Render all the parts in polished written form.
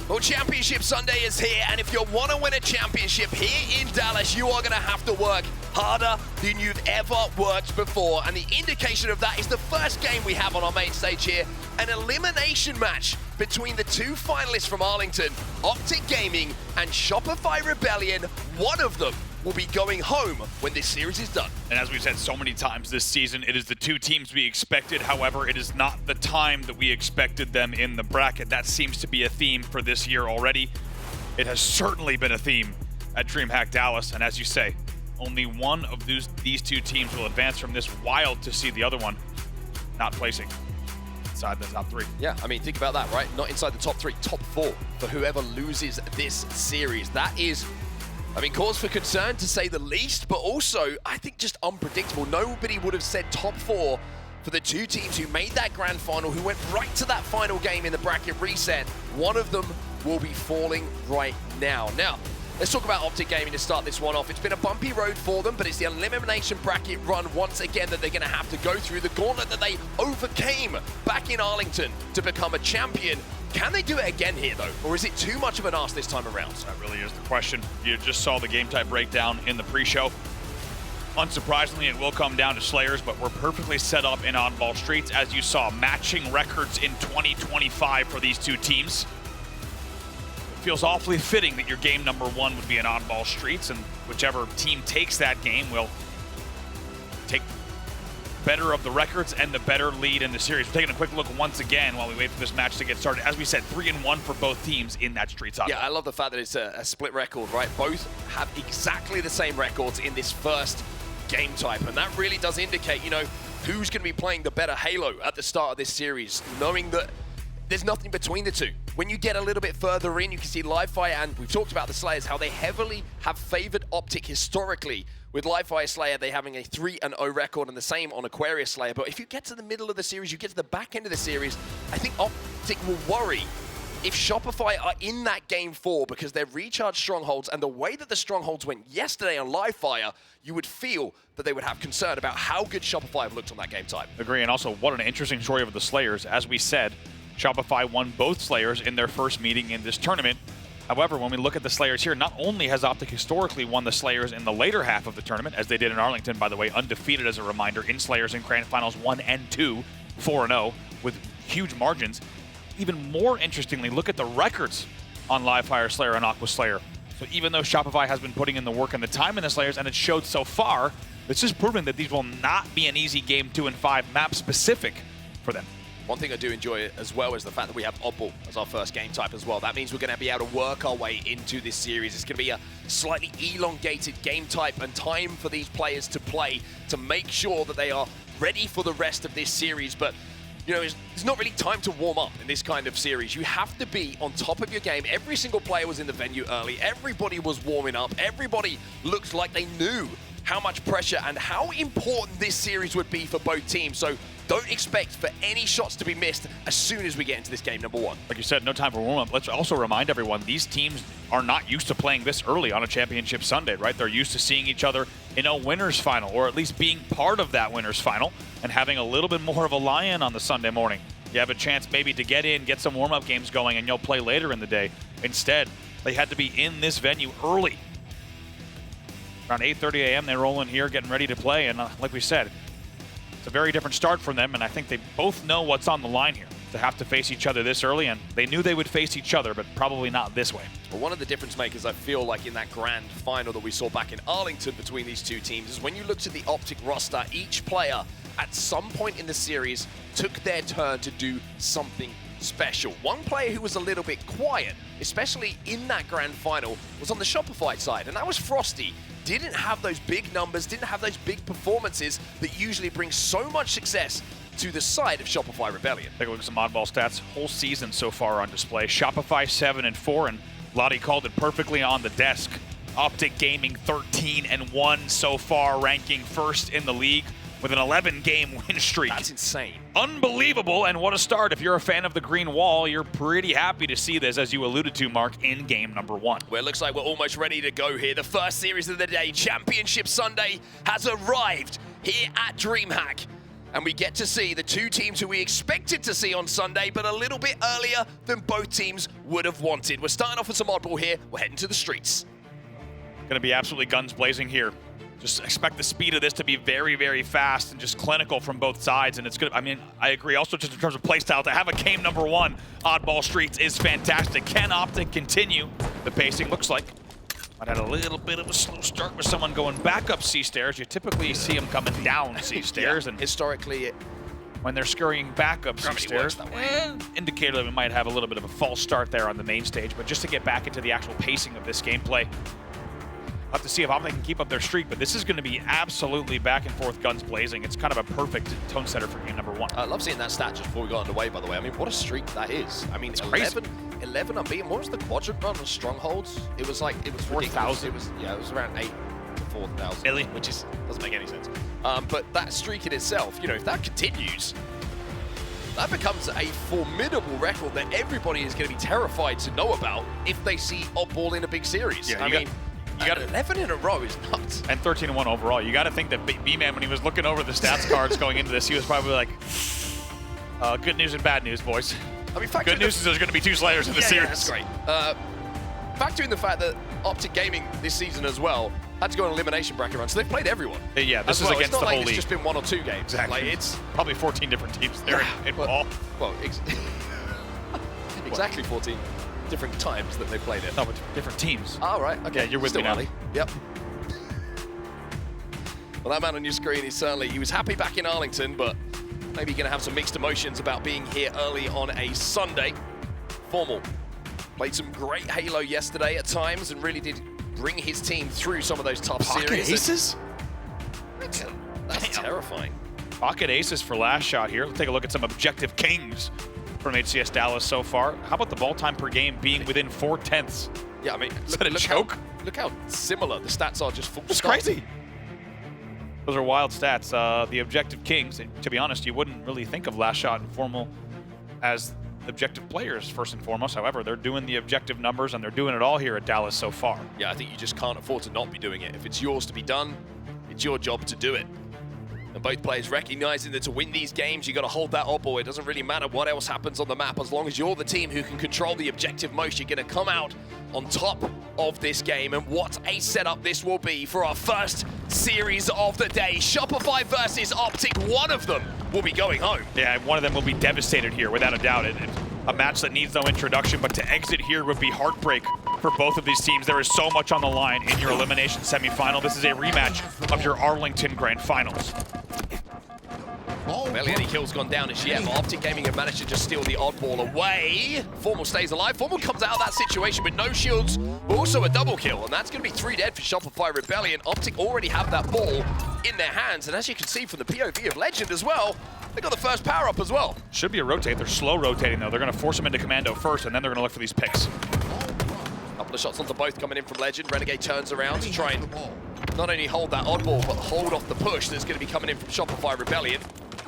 Well, Championship Sunday is here, and if you want to win a championship here in Dallas, you are going to have to work harder than you've ever worked before. And the indication of that is the first game we have on our main stage here, an elimination match between the two finalists from Arlington, Optic Gaming and Shopify Rebellion. One of them will be going home when this series is done. And as we've said so many times this season, it is the two teams we expected. However, it is not the time that we expected them in the bracket. That seems to be a theme for this year already. It has certainly been a theme at DreamHack Dallas. And as you say, only one of these two teams will advance from this. Wild to see the other one not placing inside the top three. Yeah, I mean, think about that, right? Not inside the top three, top four for whoever loses this series. That is, I mean, cause for concern to say the least, but also, I think just unpredictable. Nobody would have said top four for the two teams who made that grand final, who went right to that final game in the bracket reset. One of them will be falling right now. Now, let's talk about Optic Gaming to start this one off. It's been a bumpy road for them, but it's the elimination bracket run once again that they're going to have to go through. The gauntlet that they overcame back in Arlington to become a champion. Can they do it again here, though? Or is it too much of an ask this time around? That really is the question. You just saw the game type breakdown in the pre-show. Unsurprisingly, it will come down to Slayers, but we're perfectly set up in Oddball Streets. As you saw, matching records in 2025 for these two teams. It feels awfully fitting that your game number one would be in Oddball Streets, and whichever team takes that game will take better of the records and the better lead in the series. We're taking a quick look once again while we wait for this match to get started. As we said, 3-1 for both teams in that Streets Oddball. Yeah, I love the fact that it's a split record, right? Both have exactly the same records in this first game type, and that really does indicate, you know, who's going to be playing the better Halo at the start of this series, knowing that there's nothing between the two. When you get a little bit further in, you can see Livefire, and we've talked about the Slayers, how they heavily have favored Optic historically, with Livefire Slayer, they having a 3-0 record, and the same on Aquarius Slayer. But if you get to the middle of the series, you get to the back end of the series, I think Optic will worry if Shopify are in that game 4 because they're recharged strongholds, and the way that the strongholds went yesterday on Livefire, you would feel that they would have concern about how good Shopify have looked on that game type. Agree, and also what an interesting story of the Slayers. As we said, Shopify won both Slayers in their first meeting in this tournament. However, when we look at the Slayers here, not only has Optic historically won the Slayers in the later half of the tournament, as they did in Arlington, by the way, undefeated as a reminder in Slayers in Grand Finals 1 and 2, 4-0, with huge margins. Even more interestingly, look at the records on Livefire Slayer and Aqua Slayer. So even though Shopify has been putting in the work and the time in the Slayers, and it showed so far, this is proving that these will not be an easy game 2 and 5 map specific for them. One thing I do enjoy as well is the fact that we have Oddball as our first game type as well. That means we're going to be able to work our way into this series. It's going to be a slightly elongated game type and time for these players to play to make sure that they are ready for the rest of this series. But, you know, it's not really time to warm up in this kind of series. You have to be on top of your game. Every single player was in the venue early. Everybody was warming up. Everybody looked like they knew how much pressure and how important this series would be for both teams. So don't expect for any shots to be missed as soon as we get into this game number 1. Like you said, no time for warm-up. Let's also remind everyone, these teams are not used to playing this early on a championship Sunday, right? They're used to seeing each other in a winner's final, or at least being part of that winner's final, and having a little bit more of a lie-in on the Sunday morning. You have a chance maybe to get in, get some warm-up games going, and you'll play later in the day. Instead, they had to be in this venue early. Around 8:30 a.m. they roll in here, getting ready to play, and like we said, it's a very different start from them, and I think they both know what's on the line here to have to face each other this early, and they knew they would face each other, but probably not this way. Well, one of the difference makers I feel like in that grand final that we saw back in Arlington between these two teams is when you looked at the Optic roster, each player at some point in the series took their turn to do something special. One player who was a little bit quiet, especially in that grand final, was on the Shopify side, and that was Frosty. Didn't have those big numbers, didn't have those big performances that usually bring so much success to the side of Shopify Rebellion. Take a look at some oddball stats. Whole season so far on display. Shopify 7-4, and Lottie called it perfectly on the desk. Optic Gaming 13-1 so far, ranking first in the league with an 11-game win streak. That's insane. Unbelievable, and what a start. If you're a fan of the green wall, you're pretty happy to see this, as you alluded to, Mark, in game number 1. Well, it looks like we're almost ready to go here. The first series of the day, Championship Sunday, has arrived here at DreamHack. And we get to see the two teams who we expected to see on Sunday, but a little bit earlier than both teams would have wanted. We're starting off with some oddball here. We're heading to the streets. Going to be absolutely guns blazing here. Just expect the speed of this to be very, very fast and just clinical from both sides. And it's good. I mean, I agree also just in terms of playstyle. To have a game number one, oddball streets, is fantastic. Can Optic continue the pacing? Looks like I had a little bit of a slow start with someone going back up C stairs. You typically see them coming down C stairs, and historically, when they're scurrying back up C stairs, indicator that we might have a little bit of a false start there on the main stage. But just to get back into the actual pacing of this gameplay, we'll have to see if Optic can keep up their streak. But this is going to be absolutely back and forth, guns blazing. It's kind of a perfect tone setter for game number one. I love seeing that stat just before we got underway, by the way. I mean, what a streak that is. I mean, it's 11 unbeaten. What was the quadrant run on Strongholds? It was like, it was 4,000. It was around 8 to 4,000. Really? Which is, doesn't make any sense. But that streak in itself, you know, if that continues, that becomes a formidable record that everybody is going to be terrified to know about if they see oddball in a big series. Yeah, I mean, you got 11 in a row is nuts. And 13-1 overall. You got to think that B-Man, when he was looking over the stats cards going into this, he was probably like, good news and bad news, boys. I mean, good news is there's going to be 2 Slayers in the series. Yeah, that's great. Factor in the fact that Optic Gaming this season as well had to go on elimination bracket run, so they've played everyone. Yeah, this is against the whole league. It's just been 1 or 2 games. Exactly. Like, it's probably 14 different teams there in ball. Well, exactly 14 different times that they played it. No, but different teams. Oh, right. Okay. Yeah, you're with me now. Yep. Well, that man on your screen is certainly, he was happy back in Arlington, but maybe going to have some mixed emotions about being here early on a Sunday. Formal played some great Halo yesterday at times and really did bring his team through some of those tough series. Aces? That's terrifying. Pocket aces for LastShot here. Let's take a look at some objective kings from HCS Dallas so far. How about the ball time per game being within 4/10? Yeah, I mean, look how similar the stats are just full It's stop. crazy. Those are wild stats. The objective kings, and to be honest, you wouldn't really think of LastShot and Formal as objective players first and foremost. However, they're doing the objective numbers and they're doing it all here at Dallas so far. Yeah, I think you just can't afford to not be doing it. If it's yours to be done, it's your job to do it. And both players recognizing that to win these games, you got to hold that oddball. It doesn't really matter what else happens on the map. As long as you're the team who can control the objective most, you're going to come out on top of this game. And what a setup this will be for our first series of the day. Shopify versus Optic, one of them will be going home. Yeah, one of them will be devastated here, without a doubt. It's a match that needs no introduction, but to exit here would be heartbreak for both of these teams. There is so much on the line in your elimination semifinal. This is a rematch of your Arlington Grand Finals. Barely any kills gone down as yet, but Optic Gaming have managed to just steal the oddball away. Formal stays alive. Formal comes out of that situation with no shields, but also a double kill, and that's going to be 3 dead for Shopify Rebellion. Optic already have that ball in their hands, and as you can see from the POV of Lqgend as well, they got the first power up as well. Should be a rotate. They're slow rotating though. They're going to force them into commando first, and then they're going to look for these picks. Couple of shots onto both coming in from Lqgend. Renegade turns around to try and not only hold that oddball, but hold off the push that's going to be coming in from Shopify Rebellion.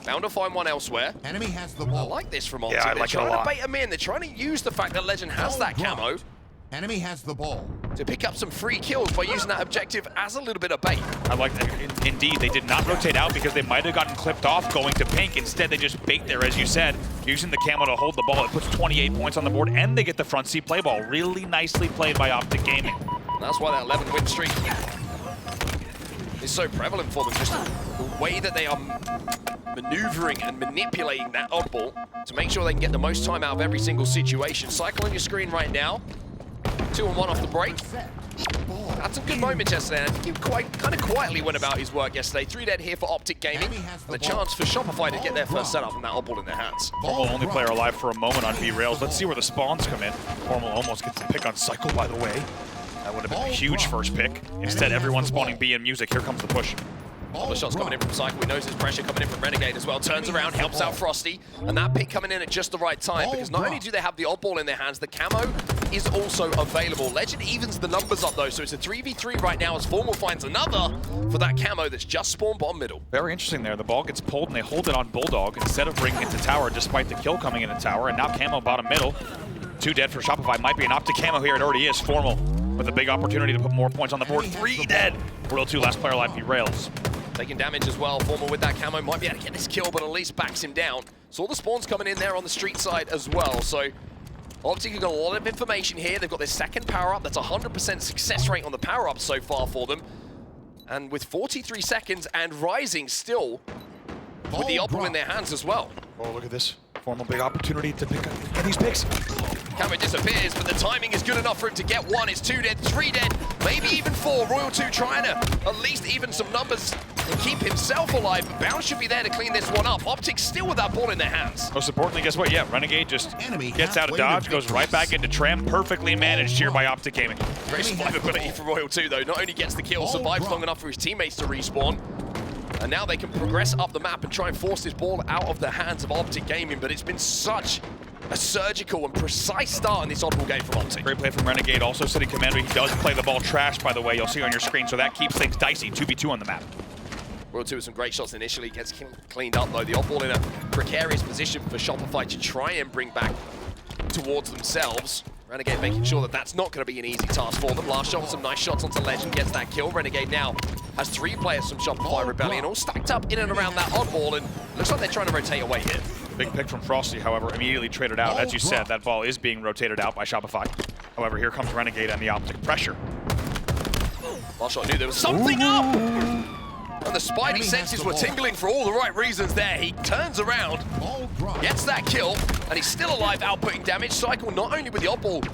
Bound to find one elsewhere. Enemy has the ball. I like this from Optic. Yeah, I like it a lot. They're trying to bait him in. They're trying to use the fact that Lqgend has that camo Enemy has the ball. to pick up some free kills by using that objective as a little bit of bait. I like that. Indeed, they did not rotate out because they might have gotten clipped off going to pink. Instead, they just bait there, as you said, using the camo to hold the ball. It puts 28 points on the board, and they get the front seat play ball. Really nicely played by Optic Gaming. And that's why that 11 win streak is so prevalent for them. Just the way that they are maneuvering and manipulating that oddball to make sure they can get the most time out of every single situation. Cykul on your screen right now. 2 and 1 off the break. Had some good moments yesterday. I think he kind of quietly went about his work yesterday. 3 dead here for Optic Gaming. And a chance for Shopify to get their first setup and that oddball in their hands. Formal only player alive for a moment on B rails. Let's see where the spawns come in. Formal almost gets the pick on Cykul, by the way. That would have been a huge first pick. Instead, everyone spawning B in music. Here comes the push. All the shots coming in from Cykul. He knows there's pressure coming in from Renegade as well. Turns around, helps out Frosty. And that pick coming in at just the right time, because not only do they have the oddball in their hands, the camo is also available. Lqgend evens the numbers up though, so it's a 3v3 right now as Formal finds another for that camo that's just spawned bottom middle. Very interesting there. The ball gets pulled and they hold it on Bulldog instead of bringing it to tower, despite the kill coming in at tower. And now camo bottom middle. 2 dead for Shopify. Might be an Optic camo here. It already is. Formal with a big opportunity to put more points on the board. 3 dead. World 2 last player alive, B rails. Taking damage as well. Former with that camo might be able to get this kill, but at least backs him down. Saw the spawns coming in there on the street side as well. So Optic have got a lot of information here. They've got their second power-up. That's 100% success rate on the power-up so far for them. And with 43 seconds and rising still with the Opal in their hands as well. Oh, look at this. Formal big opportunity to pick up get these picks. Camo disappears, but the timing is good enough for him to get one. It's 2 dead, 3 dead, maybe even 4. Royal 2 trying to at least even some numbers and keep himself alive. But Bounce should be there to clean this one up. Optic still with that ball in their hands. Most importantly, guess what? Yeah, Renegade just gets out of dodge, goes right back into Tram. Perfectly managed here by Optic Gaming. Great survivability for Royal 2 though. Not only gets the kill, survives long enough for his teammates to respawn. And now they can progress up the map and try and force this ball out of the hands of Optic Gaming, but it's been such a surgical and precise start in this oddball game from Optic. Great play from Renegade, also sitting commander. He does play the ball trash, by the way, you'll see on your screen, so that keeps things dicey. 2v2 on the map. Royal 2 with some great shots initially, gets cleaned up though. The oddball in a precarious position for Shopify to try and bring back towards themselves. Renegade making sure that that's not going to be an easy task for them. LastShot with some nice shots onto Lqgend, gets that kill. Renegade now has 3 players from Shopify Rebellion all stacked up in and around that oddball, and looks like they're trying to rotate away here. Big pick from Frosty, however, immediately traded out. As you said, that ball is being rotated out by Shopify. However, here comes Renegade and the Optic pressure. LastShot knew there was something up! And the Spidey senses were tingling for all the right reasons there. He turns around, gets that kill, and he's still alive, outputting damage. Cykul not only with the oddball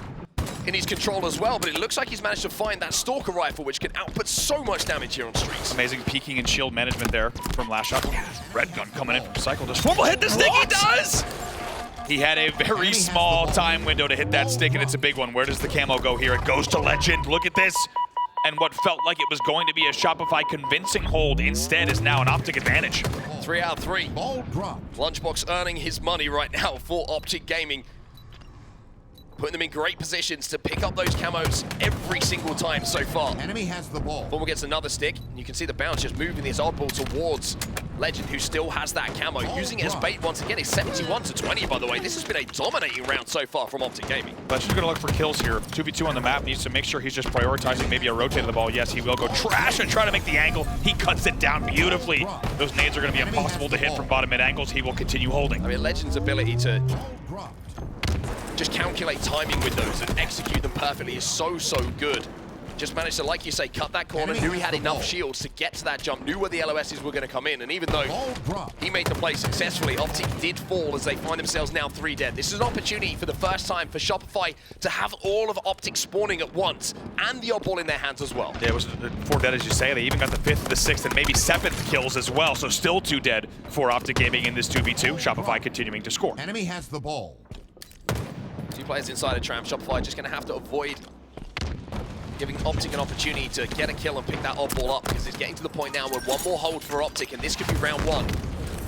in his control as well, but it looks like he's managed to find that Stalker rifle, which can output so much damage here on streets. Amazing peeking and shield management there from LastShot. Red gun coming in from Cykul. Does Formal hit the stick? He does! He had a very small time window to hit that stick, and it's a big one. Where does the camo go here? It goes to Lqgend. Look at this. And what felt like it was going to be a Shopify convincing hold instead is now an Optic advantage. 3 out of 3. Lunchbox earning his money right now for Optic Gaming. Putting them in great positions to pick up those camos every single time so far. Enemy has the ball. Formal gets another stick, and you can see the bounce just moving this oddball towards Lqgend, who still has that camo. Using it as bait once again. It's 71-20, by the way. This has been a dominating round so far from Optic Gaming. Lqgend's going to look for kills here. 2v2 on the map. Needs to make sure he's just prioritizing maybe a rotate of the ball. Yes, he will go trash and try to make the angle. He cuts it down beautifully. Those nades are going to be impossible to hit from bottom mid angles. He will continue holding. I mean, Lqgend's ability to just calculate timing with those and execute them perfectly is so good. Just managed to, like you say, cut that corner, knew he had enough shields to get to that jump, knew where the LOSs were going to come in, and even though he made the play successfully, Optic did fall as they find themselves now 3 dead. This is an opportunity for the first time for Shopify to have all of Optic spawning at once, and the oddball in their hands as well. Yeah, it was 4 dead, as you say. They even got the 5th, the 6th, and maybe 7th kills as well, so still 2 dead for Optic Gaming in this 2v2. Shopify continuing to score. Enemy has the ball. 2 players inside a tram. Shopify just going to have to avoid giving Optic an opportunity to get a kill and pick that oddball up, because it's getting to the point now where one more hold for Optic, and this could be round 1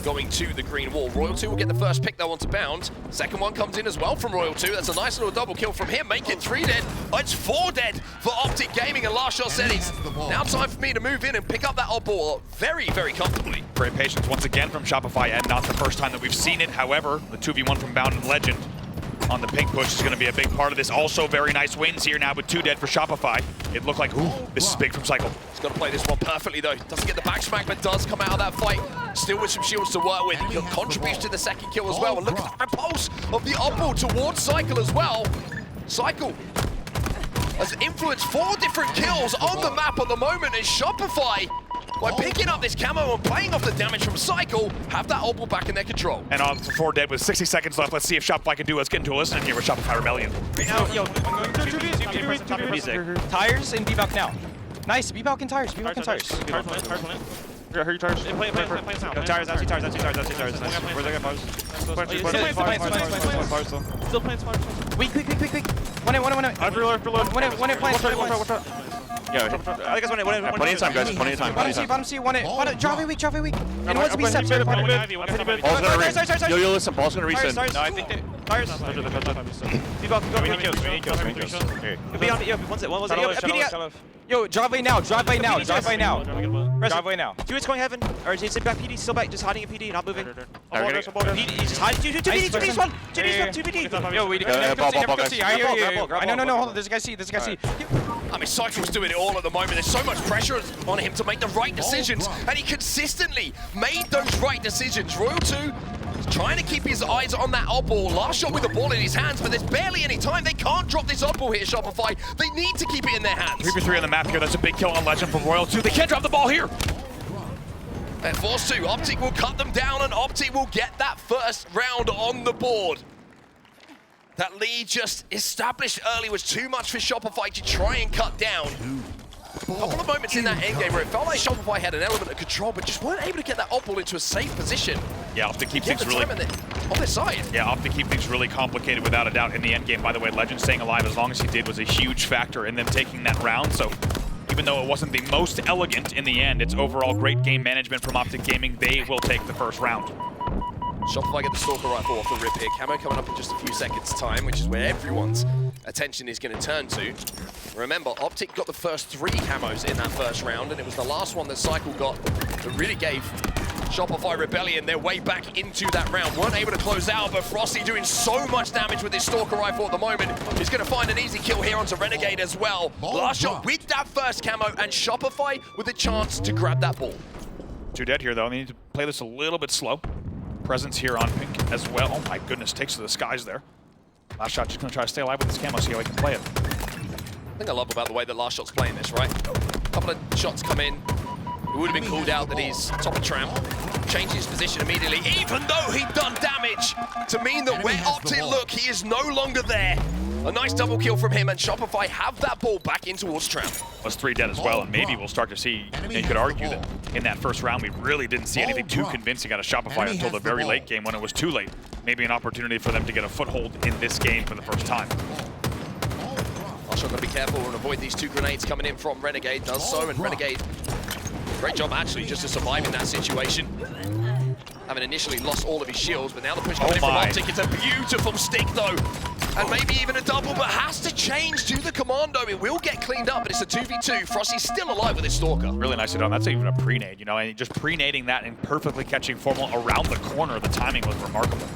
going to the green wall. Royal 2 will get the first pick though onto Bound. Second one comes in as well from Royal 2. That's a nice little double kill from him, make it 3 dead. Oh, it's 4 dead for Optic Gaming, and LastShot said it's now time for me to move in and pick up that oddball very comfortably. Great patience once again from Shopify, and not the first time that we've seen it. However, the 2v1 from Bound and Lqgend on the pink push is going to be a big part of this. Also very nice wins here now with 2 dead for Shopify. It looked like, ooh, this is big from Cykul. He's got to play this one perfectly though. Doesn't get the back smack, but does come out of that fight. Still with some shields to work with. He contributes to the second kill as well. And look at the repulse of the oddball towards Cykul as well. Cykul has influenced 4 different kills on the map at the moment, and Shopify, by picking up this camo and playing off the damage from Cykul, have that oddball back in their control. And on for 4 dead with 60 seconds left. Let's see if Shopify can do. Let's get into a listening here with Shopify Rebellion. Right now, yo, music. Tires and B-Balk now. Nice, B-Balk and tires, B-Balk and tires. Tires went. I heard you tires. Play now. Tires, actually tires. Where's that guy? Still playing smart. Quick. One in. I've reloaded. One in, plants. Yeah, I think it's one in. Plenty of time, guys. Plenty of time. Bottom C, one in. Drop it weak. And one's B-steps. Yo, listen. Ball's gonna reset. No, I think they... Tires. B-Ball, go. We need kills. Okay. Be on it. Yo, one was it? Yo, drive away now, drive away now, drive away now. Drive away now. 2 hits going heaven. Or is it back PD? Still back, just hiding at PD, not moving. Alright. PD, he's just hiding. 2 PDs, 1. 2 PDs, 2 PD. Yo, we go C. I hear you. No, hold on. There's a guy C. I mean, Cykul's doing it all at the moment. There's so much pressure on him to make the right decisions, and he consistently made those right decisions. Royal 2 trying to keep his eyes on that odd ball. Last shot with the ball in his hands, but there's barely any time. They can't drop this odd ball here, Shopify. They need to keep it in their hands. 3v3 on the map here. That's a big kill on Legend from Royal 2. They can't drop the ball here. They're forced to. Optic will cut them down, and Optic will get that first round on the board. That lead just established early was too much for Shopify to try and cut down. A couple of moments in that endgame where it felt like Shopify had an element of control, but just weren't able to get that odd ball into a safe position. Yeah, Optic keep things really... on their side. Yeah, Optic keep things really complicated without a doubt in the endgame. By the way, Legend staying alive as long as he did was a huge factor in them taking that round. So even though it wasn't the most elegant in the end, it's overall great game management from Optic Gaming. They will take the first round. Shopify get the Stalker rifle off the rip here. Camo coming up in just a few seconds' time, which is where everyone's attention is going to turn to. Remember, Optic got the first 3 camos in that first round, and it was the last one that Cykul got that really gave Shopify Rebellion their way back into that round. Weren't able to close out, but Frosty doing so much damage with his Stalker rifle at the moment. He's going to find an easy kill here onto Renegade as well. Last shot with that first camo, and Shopify with a chance to grab that ball. 2 dead here, though. They need to play this a little bit slow. Presence here on Pink as well. Oh my goodness, takes to the skies there. LastShot just gonna try to stay alive with this camo, see how he can play it. The thing I love about the way that LastShot's playing this, right? A couple of shots come in. It would have been called out that he's top of tramp. Changes his position immediately, even though he'd done damage to mean that where Optic look, he is no longer there. A nice double kill from him, and Shopify have that ball back in towards Tramp. Was 3 dead as well, and maybe we'll start to see, you could argue that in that first round we really didn't see anything too convincing out of Shopify until the very late game when it was too late. Maybe an opportunity for them to get a foothold in this game for the first time. LastShot gotta be careful and avoid these 2 grenades coming in from Renegade. Does so, and Renegade, great job actually just to survive in that situation. Having initially lost all of his shields, but now the push coming in from Optic. It's a beautiful stick though. And maybe even a double, but has to change to the Commando. It will get cleaned up, but it's a 2v2. Frosty's still alive with his Stalker. Really nicely done. That's even a pre-nade, you know, and just pre-nading that and perfectly catching Formal around the corner. The timing was remarkable.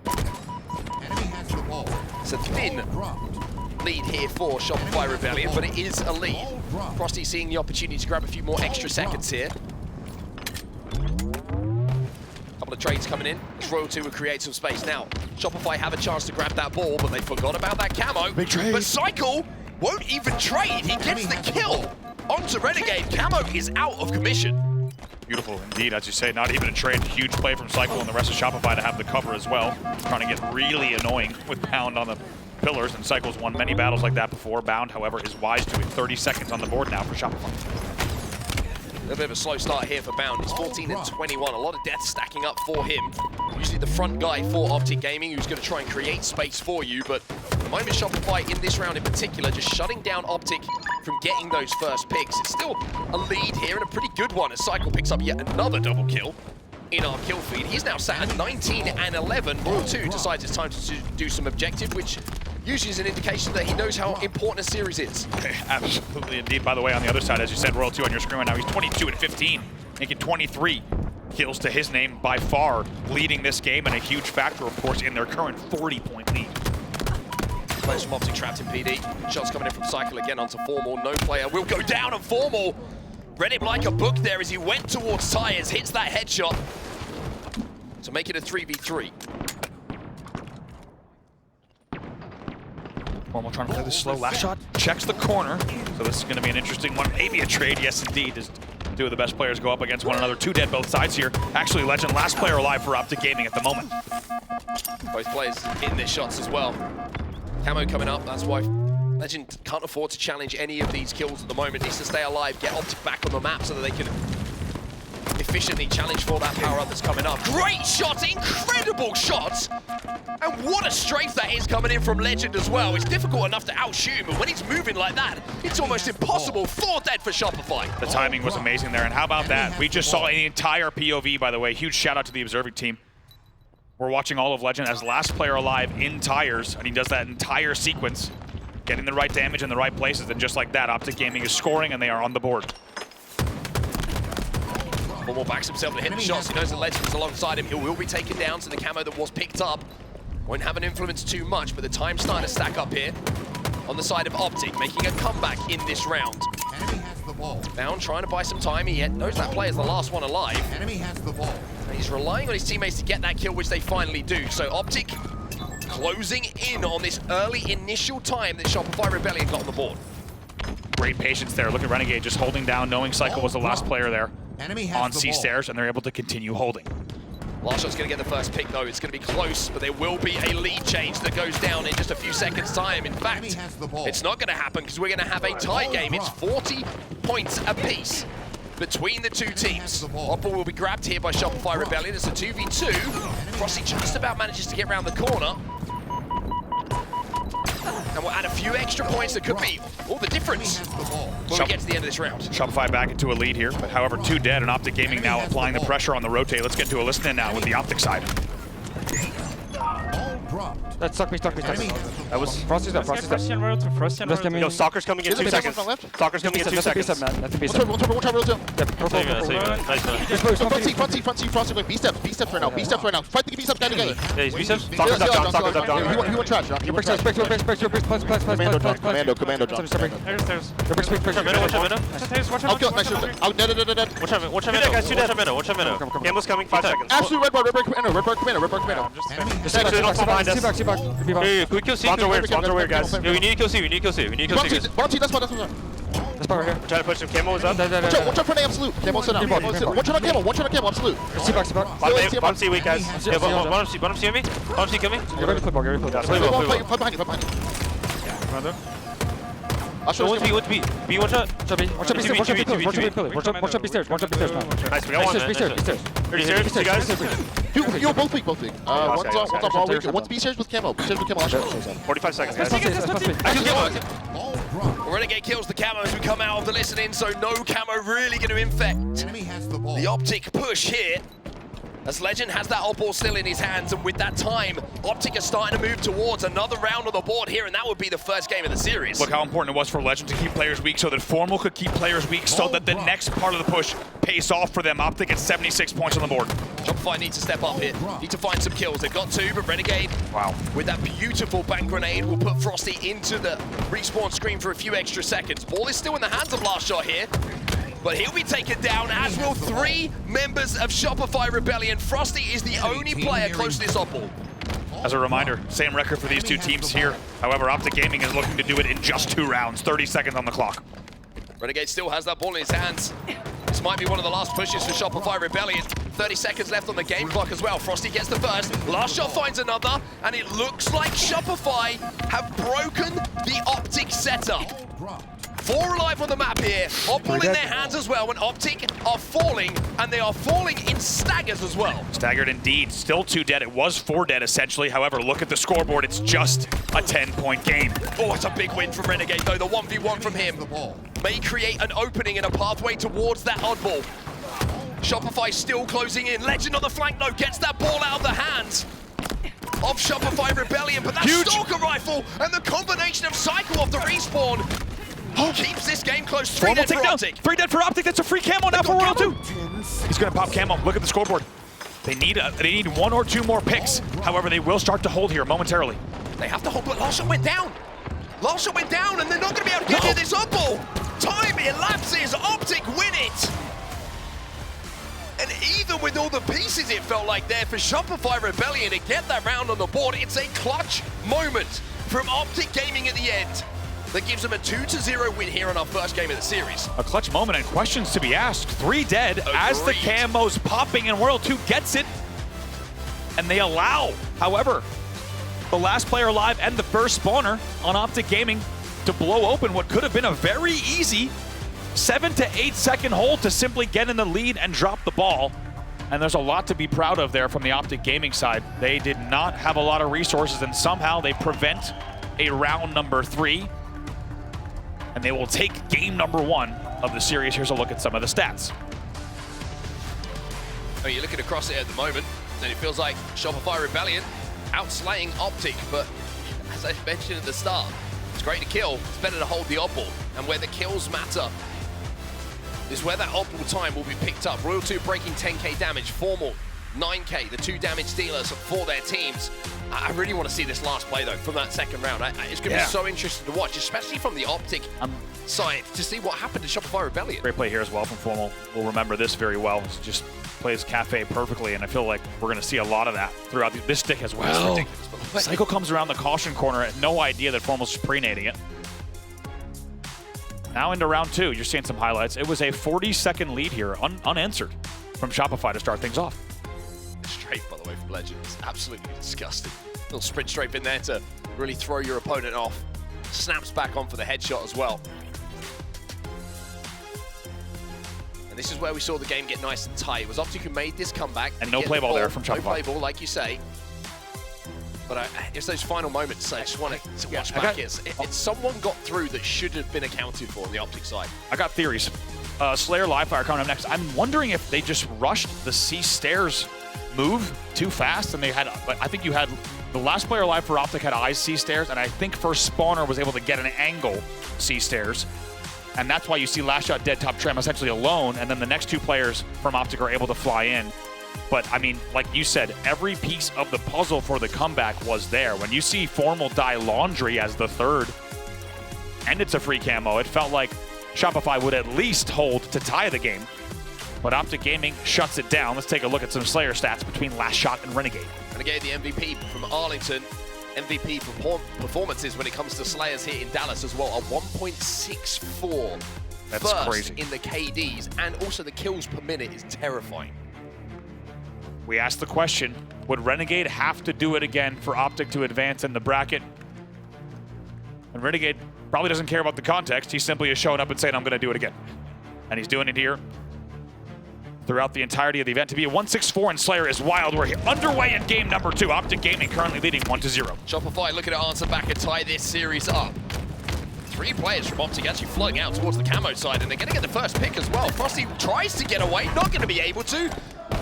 Enemy has the ball. It's a thin lead here for Shopify Rebellion, but it is a lead. Frosty seeing the opportunity to grab a few more extra seconds here. Couple of trades coming in. This Royal 2 would create some space. Now, Shopify have a chance to grab that ball, but they forgot about that camo. Big trade. But Cykul won't even trade. He gets the kill onto Renegade. Camo is out of commission. Beautiful indeed, as you say, not even a trade. Huge play from Cykul and the rest of Shopify to have the cover as well. Trying to get really annoying with Pound on the pillars, and Cykul's won many battles like that before. Bound, however, is wise to it. 30 seconds on the board now for Shopify. A little bit of a slow start here for Bound. He's 14 and 21. A lot of deaths stacking up for him. Usually the front guy for Optic Gaming who's going to try and create space for you, but at the moment Shopify in this round in particular just shutting down Optic from getting those first picks. It's still a lead here and a pretty good one as Cykul picks up yet another double kill in our kill feed. He's now sat at 19 and 11. Royal 2 decides it's time to do some objective, which usually is an indication that he knows how important a series is. Absolutely indeed. By the way, on the other side, as you said, Royal 2 on your screen right now, he's 22 and 15, making 23 kills to his name, by far leading this game, and a huge factor, of course, in their current 40-point lead. Players from Optic trapped in PD. Shots coming in from Cykul again onto Formal. No player will go down, and Formal read him like a book there as he went towards tires, hits that headshot to make it a 3v3. Formal trying to play this slow. LastShot checks the corner. So this is going to be an interesting one. Maybe a trade. Yes, indeed. As 2 of the best players go up against one another. 2 dead both sides here. Actually, Legend, last player alive for Optic Gaming at the moment. Both players hitting their shots as well. Camo coming up. That's why Legend can't afford to challenge any of these kills at the moment. Needs to stay alive, get Optic back on the map so that they can efficiently challenge for that power-up that's coming up. Great shot, incredible shot! And what a strafe that is coming in from Legend as well. It's difficult enough to outshoot him, but when he's moving like that, it's almost impossible. 4 dead for Shopify. The timing was amazing there, and how about that? We just saw an entire POV, by the way. Huge shout out to the observing team. We're watching all of Lqgend as last player alive in tires, and he does that entire sequence, getting the right damage in the right places, and just like that, Optic Gaming is scoring, and they are on the board. Formal backs himself to hit the shots. He knows the Lqgend is alongside him. He will be taken down, so the camo that was picked up won't have an influence too much, but the time's starting to stack up here on the side of Optic, making a comeback in this round. Enemy has the ball. Bound trying to buy some time. He knows that player's the last one alive. Enemy has the ball. And he's relying on his teammates to get that kill, which they finally do. So Optic closing in on this early initial time that Shopify Rebellion got on the board. Great patience there. Look at Renegade just holding down, knowing Cykul was the last player there Enemy has on the C ball. stairs, and they're able to continue holding. LastShot's going to get the first pick, though. It's going to be close, but there will be a lead change that goes down in just a few seconds' time. In fact, Enemy has the ball. it's not going to happen because we're going to have a tie game. It's 40 points apiece between the two teams. Oppo will be grabbed here by Shopify Rebellion. It's a 2v2. Frosty just about manages to get around the corner. And we'll add a few extra points that could be all the difference when we get to the end of this round. Shopify back into a lead here, but however, 2 dead, and Optic Gaming now applying the pressure on the rotate. Let's get to a listen in now with the Optic side. All dropped. That stuck me. Enemy has the That was. Frosty's there. Frosty and royal to Frosty and Let's royal get to- me. Yo, Stalker's coming in 2 seconds. Stalker's coming in 2 seconds. That's a piece One turn, royal. Yeah, purple. Save it, save it. Nice one. Front seat, Frosty going B steps right now, B steps right now. Fight the B steps down together. Yeah, he's B-steps. Yeah, Stalker's up down. He went trash, He went trash. Commando down. Stairs. Watch out, middle, watch out, middle. Stairs, watch I'll out. kill it, nice shot. I'll dead. Watch out, middle, guys, 2 dead. Watch out, middle. Camel's coming, 5 seconds. Absolute red bar commando. Enemy has Six, the don't fall behind us. C-back. Hey, can we kill C? Spawns are weird, guys. Yo, we need to kill C, guys. Bottom team, that's one. Let's back right here. Try to push him. Camo is up. Watch out for an absolute. Camo sit down. One shot on camo, absolute. C-back. Bottom C weak, guys. Yeah, bottom C on me. Bottom C, kill me. Get ready to flip ball. Play behind you. I'll show you. What's B? B, one shot. Watch out B stairs. Watch out B stairs. Nice, we got one. B stairs. Are you serious, you guys? You both weak. One's on ball weak. One's B stairs with camo. I'll show you. 45 seconds, guys. all dropped. Renegade kills the camo as we come out of the listening, so no camo really going to infect Enemy has the ball. the Optic push here. As Lqgend has that op ball still in his hands, and with that time, Optic are starting to move towards another round on the board here, and that would be the first game of the series. Look how important it was for Lqgend to keep players weak so that Formal could keep players weak so that the next part of the push pays off for them. Optic at 76 points on the board. Shopify needs to step up here, need to find some kills. They've got 2, but Renegade, Wow. with that beautiful bank grenade, will put Frosty into the respawn screen for a few extra seconds. Ball is still in the hands of LastShot here, but he'll be taken down, as will 3 members of Shopify Rebellion. Frosty is the only player close to this op ball. As a reminder, same record for these 2 teams here. However, Optic Gaming is looking to do it in just 2 rounds, 30 seconds on the clock. Renegade still has that ball in his hands. This might be one of the last pushes for Shopify Rebellion. 30 seconds left on the game clock as well. Frosty gets the first. LastShot finds another, and it looks like Shopify have broken the Optic setup. 4 alive on the map here. Op ball in their hands as well, and Optic are falling, and they are falling in staggers as well. Staggered indeed. Still 2 dead. It was 4 dead essentially. However, look at the scoreboard. It's just a 10-point game. Oh, it's a big win from Renegade, though. The 1v1 from him may create an opening and a pathway towards that oddball. Shopify still closing in. Lqgend on the flank, though, gets that ball out of the hands of Shopify Rebellion, but that Stalker rifle and the combination of Cykul off the respawn keeps this game close. 3 dead for Optic. 3 dead for Optic. That's a free camo now for Royal 2. He's going to pop camo. Look at the scoreboard. They need 1 or 2 more picks. However, they will start to hold here momentarily. They have to hold, but LastShot went down. LastShot went down, and they're not going to be able to get near this up ball. Time elapses. Optic win it. And even with all the pieces it felt like there for Shopify Rebellion to get that round on the board, it's a clutch moment from Optic Gaming at the end that gives them a 2-0 win here on our first game of the series. A clutch moment and questions to be asked. 3 dead as the Agreed. camo's popping and Royal 2 gets it. And they allow, however, the last player alive and the first spawner on Optic Gaming to blow open what could have been a very easy 7 to 8 second hold to simply get in the lead and drop the ball. And there's a lot to be proud of there from the Optic Gaming side. They did not have a lot of resources, and somehow they prevent a round number 3. And they will take game number 1 of the series. Here's a look at some of the stats. Oh, you're looking across it at the moment. And it feels like Shopify Rebellion outslaying Optic, but as I mentioned at the start, it's great to kill, it's better to hold the oddball. And where the kills matter is where that oddball time will be picked up. Royal 2 breaking 10k damage, Formal 9k, the 2 damage dealers for their teams. I really want to see this last play though from that second round. It's going to be so interesting to watch, especially from the Optic side, to see what happened to Shopify Rebellion. Great play here as well from Formal. We'll remember this very well. It just plays Cafe perfectly, and I feel like we're going to see a lot of that throughout this stick as well. Cykul comes around the caution corner, no idea that Formal's just pre-nading it. Now into round 2, you're seeing some highlights. It was a 40-second lead here, unanswered from Shopify to start things off. Strafe, by the way, from Lqgend is absolutely disgusting. Little sprint strafe in there to really throw your opponent off. Snaps back on for the headshot as well. And this is where we saw the game get nice and tight. It was Optic who made this comeback. And no play ball there from Shopify. No play ball, like you say. But it's those final moments I just want to watch back. It's someone got through that should have been accounted for on the Optic side. I got theories. Slayer Livefire coming up next. I'm wondering if they just rushed the C stairs move too fast, and they had, I think you had, the last player alive for Optic had eyes C stairs, and I think first spawner was able to get an angle C stairs. And that's why you see LastShot dead top tram essentially alone, and then the next 2 players from Optic are able to fly in. But, I mean, like you said, every piece of the puzzle for the comeback was there. When you see Formal die Laundry as the 3rd, and it's a free camo, it felt like Shopify would at least hold to tie the game. But Optic Gaming shuts it down. Let's take a look at some Slayer stats between LastShot and Renegade. Renegade, the MVP from Arlington. MVP performances when it comes to Slayers here in Dallas as well. A 1.64. That's first crazy. In the KDs, and also the kills per minute is terrifying. We asked the question, would Renegade have to do it again for Optic to advance in the bracket? And Renegade probably doesn't care about the context. He simply is showing up and saying, I'm going to do it again. And he's doing it here throughout the entirety of the event. To be a 1-6-4 in Slayer is wild. We're underway in game number 2. Optic Gaming currently leading 1-0. Shopify looking to answer back and tie this series up. 3 players from Optic actually flooding out towards the camo side, and they're going to get the first pick as well. Frosty tries to get away, not going to be able to.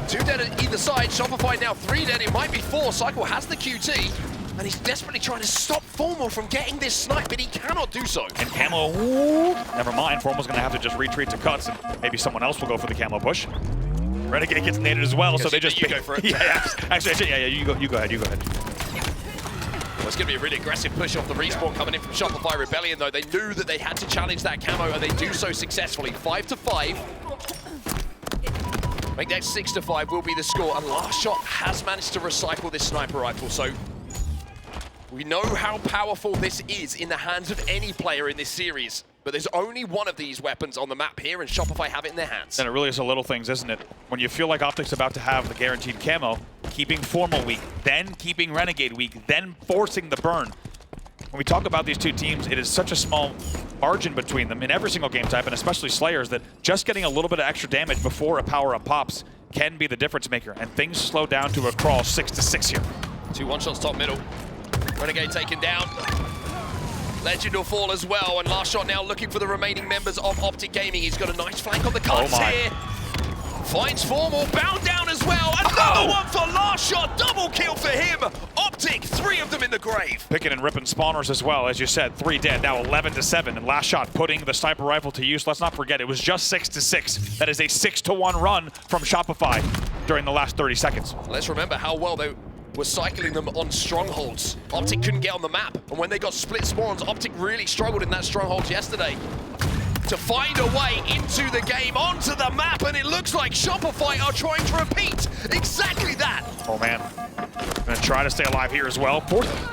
2 dead at either side. Shopify now 3 dead. It might be 4. Cykul has the QT, and he's desperately trying to stop Formal from getting this snipe, but he cannot do so. And camo, ooh, never mind. Formal's going to have to just retreat to cuts, and maybe someone else will go for the camo push. Renegade gets naded as well, so they just go for it. Yeah, actually, you go ahead. Well, it's going to be a really aggressive push off the respawn coming in from Shopify Rebellion, though. They knew that they had to challenge that camo, and they do so successfully. 5-5. Make that 6-5 will be the score, and LastShot has managed to recycle this sniper rifle, so we know how powerful this is in the hands of any player in this series. But there's only one of these weapons on the map here, and Shopify have it in their hands. And it really is the little things, isn't it? When you feel like Optic's about to have the guaranteed camo, keeping Formal weak, then keeping Renegade weak, then forcing the burn. When we talk about these 2 teams, it is such a small margin between them in every single game type, and especially Slayers, that just getting a little bit of extra damage before a power-up pops can be the difference maker. And things slow down to a crawl 6-6 here. 2 one-shots top middle. Renegade taken down. Lqgend will fall as well, and LastShot now looking for the remaining members of Optic Gaming. He's got a nice flank on the cuts here. Finds Formal, bound down as well. Another one for LastShot, double kill for him. Optic, 3 of them in the grave. Picking and ripping spawners as well, as you said, 3 dead, now 11-7, and LastShot putting the sniper rifle to use. Let's not forget, it was just 6-6. That is a 6-1 run from Shopify during the last 30 seconds. Let's remember how well they were cycling them on strongholds. Optic couldn't get on the map, and when they got split spawns, Optic really struggled in that stronghold yesterday to find a way into the game, onto the map, and it looks like Shopify are trying to repeat exactly that. Oh man, gonna try to stay alive here as well.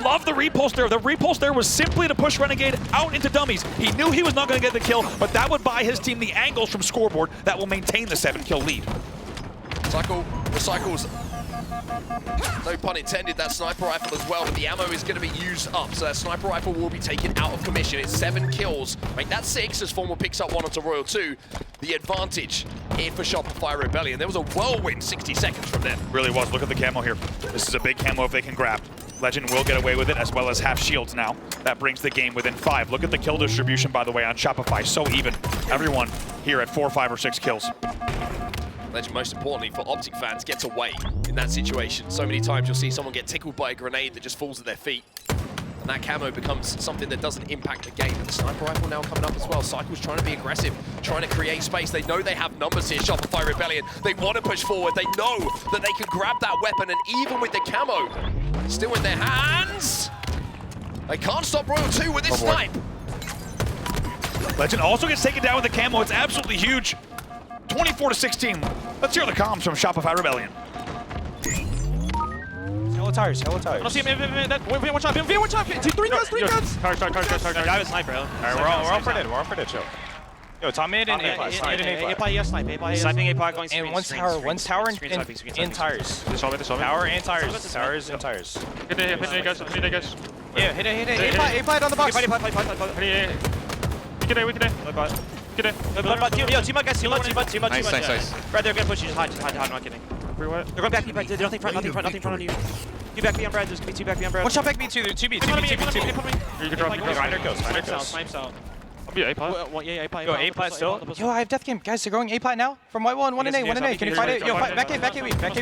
Love the repulse there. The repulse there was simply to push Renegade out into dummies. He knew he was not gonna get the kill, but that would buy his team the angles from scoreboard that will maintain the 7-kill lead. Cykul recycles, no pun intended, that sniper rifle as well, but the ammo is going to be used up, so that sniper rifle will be taken out of commission. It's 7 kills, make that 6 as Formal picks up 1 onto Royal 2. The advantage here for Shopify Rebellion. There was a whirlwind 60 seconds from them. Really was. Look at the camo here. This is a big camo if they can grab. Lqgend will get away with it, as well as half shields now. That brings the game within 5. Look at the kill distribution, by the way, on Shopify. So even. Everyone here at 4, 5, or 6 kills. Lqgend, most importantly for Optic fans, gets away in that situation. So many times you'll see someone get tickled by a grenade that just falls at their feet. And that camo becomes something that doesn't impact the game. And the sniper rifle now coming up as well. Cykul's trying to be aggressive, trying to create space. They know they have numbers here, Shopify Rebellion. They want to push forward. They know that they can grab that weapon, and even with the camo still in their hands, they can't stop Royal 2 with this snipe. Lqgend also gets taken down with the camo. It's absolutely huge. 24-16. Let's hear the comms from Shopify Rebellion. Hello tires, hello tires. I don't see him. One shot. One shot. Three guns. Cars. I have a sniper, bro. Alright, we're all for dead, we're all for dead, chill. Yo, top mid and A-pot. A-pot, yes, snipe. A-pot, yes. Sniping A-pot, going screen. And one's tower and tires. Tower and tires. Towers and tires. Hit it, guys. Yeah, hit it. A-pot on the box. We can Get it. Yo, too much, guys. Too much. Nice. Brad, they're gonna push you. Just hide. I'm not kidding. They're going back. Nothing front on you. You back behind Brad. There's gonna be two back behind Brad. One shot back B2. 2B. You can drop. Grinder kills. Snipes out. I'll be A-pot. Yeah, A-pot. Yo, A-pot still. Yo, I have death game. Guys, they're going A-pot now. From white wall and 1 in A. Can you fight it? Yo, back A, back A. Back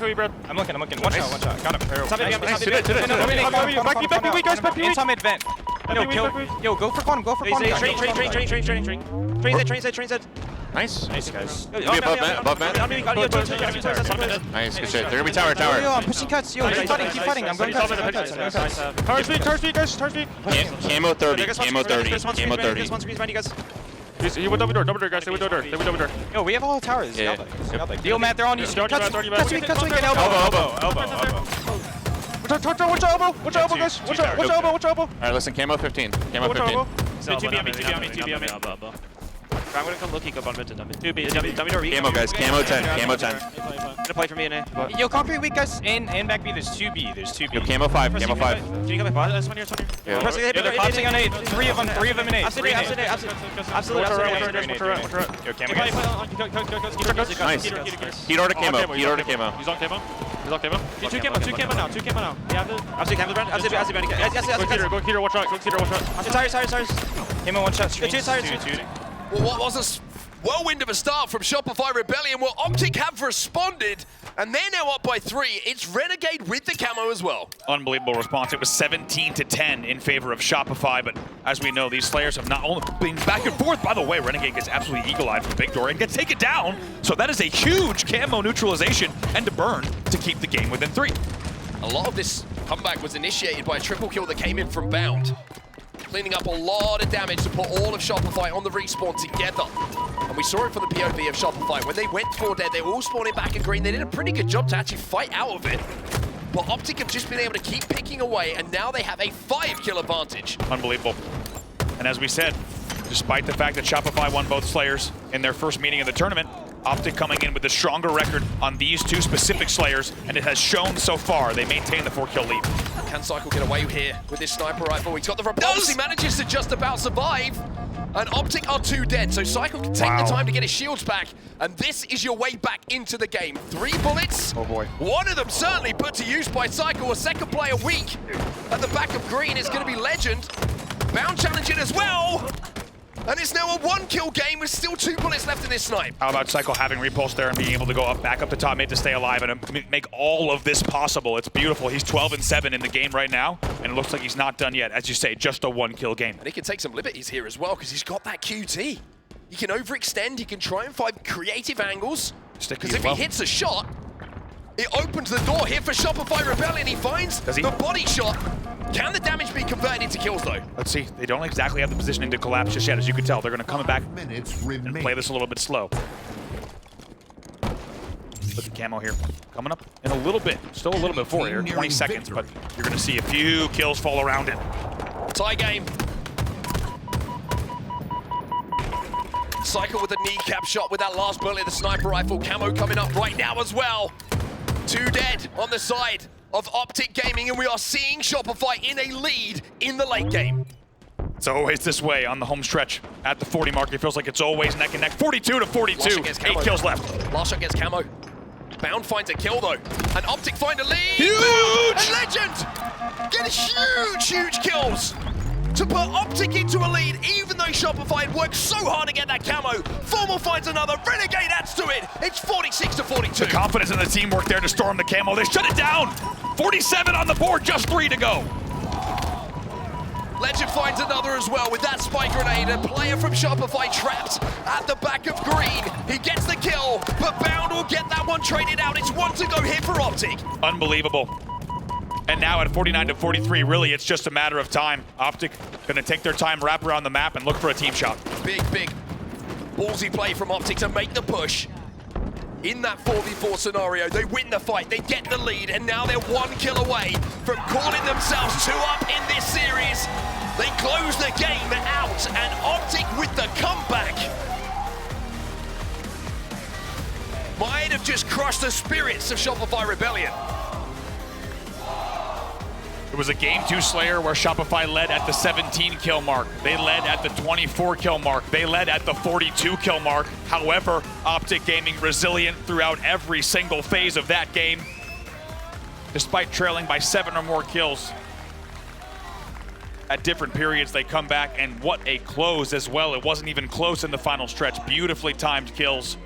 A, Brad. I'm looking. One shot. Got him. Back B. Into mid vent. Yo, go for quantum. Train's it. Nice. Nice, guys. Above man. Nice, good shit. They're gonna be tower. Yo, I'm pushing cuts. Yo, keep fighting. I'm going cuts. Tower speed, guys. Camo 30. He went double door, guys. They went double door. Yo, we have all the towers. Yeah. Deal, Matt. They're on you. Cuts weak, get elbow. Watch your elbow, guys. Watch your elbow. Alright, listen, camo 15. Camo 15. 2B on me. I'm gonna come looking up on mid to dummy. 2B, dummy door. Camo, guys. Camo 10. Gonna play for me in A. Yo, concrete weak, guys. In back B, there's 2B. Yo, camo 5. Can you come back? That's one here. Yeah. They're collapsing on A. 3 of them in A. Absolutely. Yo, camo. Nice. Heat order camo. He's on camo. Two camo now. Absolutely, camo, Brand. Absolutely. Go Keter, watch out. Tires. Camo 1 shot. Two tires. Well, what was a whirlwind of a start from Shopify Rebellion? Well, Optic have responded, and they're now up by 3. It's Renegade with the camo as well. Unbelievable response. It was 17-10 in favor of Shopify, but as we know, these Slayers have not only been back and forth. By the way, Renegade gets absolutely eagle-eyed from Big Door and gets taken down. So that is a huge camo neutralization and a burn to keep the game within 3. A lot of this comeback was initiated by a triple kill that came in from Bound, cleaning up a lot of damage to put all of Shopify on the respawn together. And we saw it from the POV of Shopify. When they went for dead, they were all spawning back in green. They did a pretty good job to actually fight out of it. But Optic have just been able to keep picking away, and now they have a 5-kill advantage. Unbelievable. And as we said, despite the fact that Shopify won both Slayers in their first meeting of the tournament, Optic coming in with a stronger record on these 2 specific Slayers, and it has shown so far they maintain the 4-kill lead. Can Cykul get away here with this sniper rifle? He's got the repulse. He manages to just about survive. And Optic are 2 dead, so Cykul can take the time to get his shields back. And this is your way back into the game. 3 bullets. Oh boy. One of them certainly put to use by Cykul. A second player weak. At the back of green is going to be Lqgend. Bound challenging as well. And it's now a 1-kill game with still 2 bullets left in this snipe. How about Cykul having repulse there and being able to go back up to top mid to stay alive and make all of this possible? It's beautiful. He's 12-7 in the game right now, and it looks like he's not done yet. As you say, just a 1-kill game. And he can take some liberties here as well because he's got that QT. He can overextend. He can try and find creative angles. Because if he hits a shot, it opens the door here for Shopify Rebellion. He finds the body shot. Can the damage be converted into kills, though? Let's see. They don't exactly have the positioning to collapse just yet. As you can tell, they're going to come back and play this a little bit slow. Look at camo here. Coming up in a little bit. Still a little bit forward here. 20 seconds, but you're going to see a few kills fall around it. Tie game. Cykul with a kneecap shot with that last bullet. The sniper rifle. Camo coming up right now as well. 2 dead on the side of Optic Gaming, and we are seeing Shopify in a lead in the late game. It's always this way on the home stretch. At the 40 mark, it feels like it's always neck and neck. 42-42, 8 kills left. LastShot gets camo. Bound finds a kill though, and Optic find a lead. Huge! And Lqgend get huge kills. to put Optic into a lead, even though Shopify had worked so hard to get that camo. Formal finds another, Renegade adds to it. It's 46-42. The confidence in the teamwork there to storm the camo. They shut it down. 47 on the board, just 3 to go. Lqgend finds another as well with that spike grenade. A player from Shopify trapped at the back of green. He gets the kill, but Bound will get that one traded out. It's 1 to go here for Optic. Unbelievable. And now at 49-43, really, it's just a matter of time. Optic gonna take their time, wrap around the map, and look for a team shot. Big ballsy play from Optic to make the push. In that 4v4 scenario, they win the fight, they get the lead, and now they're 1 kill away from calling themselves 2 up in this series. They close the game out, and Optic with the comeback might have just crushed the spirits of Shopify Rebellion. It was a game 2 Slayer where Shopify led at the 17 kill mark. They led at the 24 kill mark. They led at the 42 kill mark. However, Optic Gaming resilient throughout every single phase of that game. Despite trailing by 7 or more kills. At different periods, they come back, and what a close as well. It wasn't even close in the final stretch. Beautifully timed kills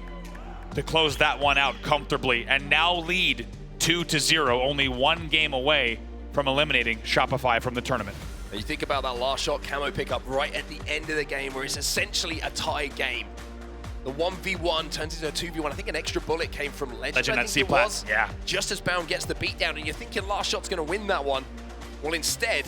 to close that one out comfortably, and now lead 2-0, only 1 game away from eliminating Shopify from the tournament. And you think about that last shot camo pickup right at the end of the game where it's essentially a tie game. The 1v1 turns into a 2v1. I think an extra bullet came from Lqgend, at C-Plat, yeah. Just as Bound gets the beat down, and you're thinking last shot's gonna win that one. Well, instead,